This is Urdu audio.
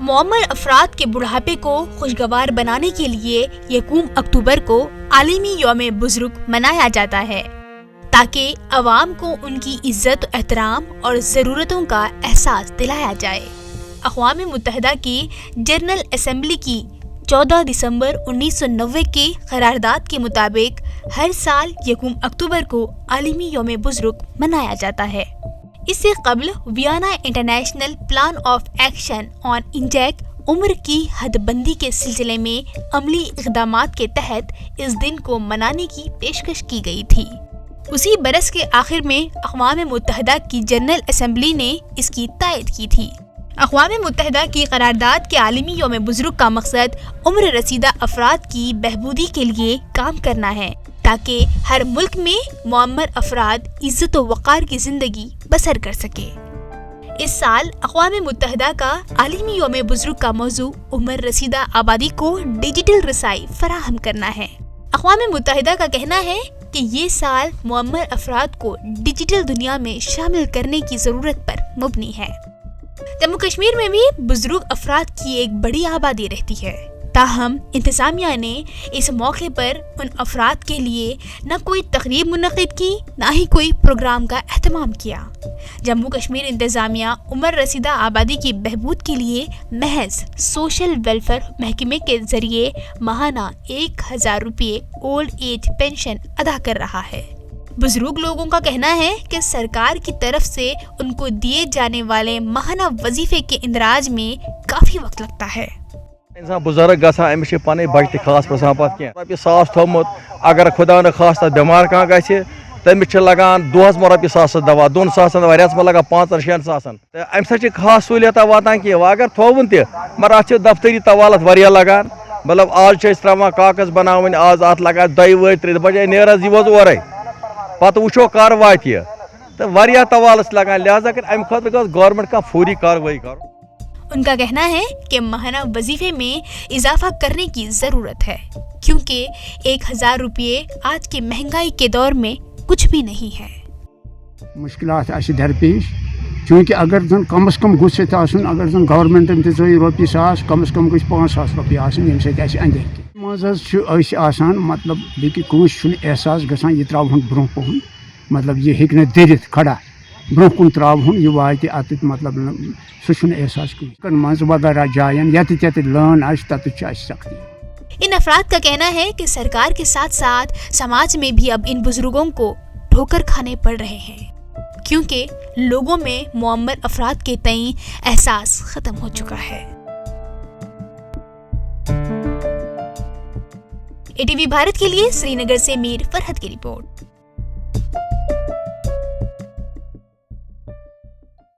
معمر افراد کے بڑھاپے کو خوشگوار بنانے کے لیے 1 اکتوبر کو عالمی یوم بزرگ منایا جاتا ہے تاکہ عوام کو ان کی عزت و احترام اور ضرورتوں کا احساس دلایا جائے۔ اقوام متحدہ کی جنرل اسمبلی کی 14 دسمبر 1990 کی قرارداد کے مطابق ہر سال 1 اکتوبر کو عالمی یوم بزرگ منایا جاتا ہے۔ اس سے قبل Vienna international plan of action on intake عمر کی حد بندی کے سلسلے میں عملی اقدامات کے تحت اس دن کو منانے کی پیشکش کی گئی تھی۔ اسی برس کے آخر میں اقوام متحدہ کی جنرل اسمبلی نے اس کی تائید کی تھی۔ اقوام متحدہ کی قرارداد کے عالمی یوم بزرگ کا مقصد عمر رسیدہ افراد کی بہبودی کے لیے کام کرنا ہے تاکہ ہر ملک میں معمر افراد عزت و وقار کی زندگی بسر کر سکے۔ اس سال اقوام متحدہ کا عالمی یوم بزرگ کا موضوع عمر رسیدہ آبادی کو ڈیجیٹل رسائی فراہم کرنا ہے۔ اقوام متحدہ کا کہنا ہے کہ یہ سال معمر افراد کو ڈیجیٹل دنیا میں شامل کرنے کی ضرورت پر مبنی ہے۔ جموں کشمیر میں بھی بزرگ افراد کی ایک بڑی آبادی رہتی ہے، تاہم انتظامیہ نے اس موقع پر ان افراد کے لیے نہ کوئی تقریب منعقد کی نہ ہی کوئی پروگرام کا اہتمام کیا۔ جموں کشمیر انتظامیہ عمر رسیدہ آبادی کی بہبود کے لیے محض سوشل ویلفیئر محکمے کے ذریعے ماہانہ 1000 روپے اولڈ ایج پینشن ادا کر رہا ہے۔ بزرگ لوگوں کا کہنا ہے کہ سرکار کی طرف سے ان کو دیے جانے والے ماہانہ وظیفے کے اندراج میں کافی وقت لگتا ہے۔ انسان بزرگ گژھان امس پن بچہ خاص پھسان پہ کی رۄپیہِ 1000 تھوٚمُت اگر خدا نخواستہ بٮ۪مار کانٛہہ گژھِ تٔمِس لگان دۄہس ما رۄپیہِ 1000 دوا 2 ساسن ؤریس ما لگان 5-6 ساسن تہٕ امہِ سۭتۍ چھِ خاص سہوٗلیتا واتان کینٛہہ وۄنۍ اگر تھوٚوُن تہِ مگر اتھ چھِ دفتری توالت واریاہ لگان مطلب آز چھِ أسۍ ترٛاوان کاغذ بناوٕنۍ آز اتھ لگان 2 ؤری 3 بجے نیر حظ یِیِو حظ اورے پتہٕ وٕچھو کر واتہِ تہٕ واریاہ توالت چھِ لگان لہذا کر امہِ خٲطرٕ گٔژھ گورمنٹ کانٛہہ فوری کاروٲیی کرُن۔ ان کا کہنا ہے کہ ماہانہ وظیفے میں اضافہ کرنے کی ضرورت ہے کیونکہ 1000 روپے آج کے مہنگائی کے دور میں کچھ بھی نہیں ہے۔ مشکلات درپیش چونکہ اگر زن کم از کم گوٚژھ آسُن اگر زن گورمنٹن تہِ ژٲے رۄپیہِ 1000 کم از کم گٔژھ 5000 رۄپیہِ آسٕنۍ ییٚمہِ سۭتۍ اَسہِ أنٛدۍ منٛز حظ چھُ أسۍ آسان مطلب بیٚکہِ کٲنٛسہِ چھُنہٕ احساس گژھان یہِ ترٛاوہون برٛونٛہہ کُن مطلب یہِ ہیٚکہِ نہٕ دٔرِتھ کھڑا برٛونٛہہ کُن ترٛاوہون یہِ واتہِ اَتٮ۪تھ مطلب سُہ چھُنہٕ احساس کٲنٛسہِ منٛز وغیرہ جاین ییٚتٮ۪تھ لٲن آسہِ تَتٮ۪تھ چھِ اَسہِ سختی۔ ان افراد کا کہنا ہے کہ سرکار کے ساتھ ساتھ سماج میں بھی اب ان بزرگوں کو ٹھوکر کھانے پڑ رہے ہیں کیونکہ لوگوں میں معمر افراد کے تئیں احساس ختم ہو چکا ہے۔ ATV بھارت کے لیے سری نگر سے میر فرحت کی رپورٹ۔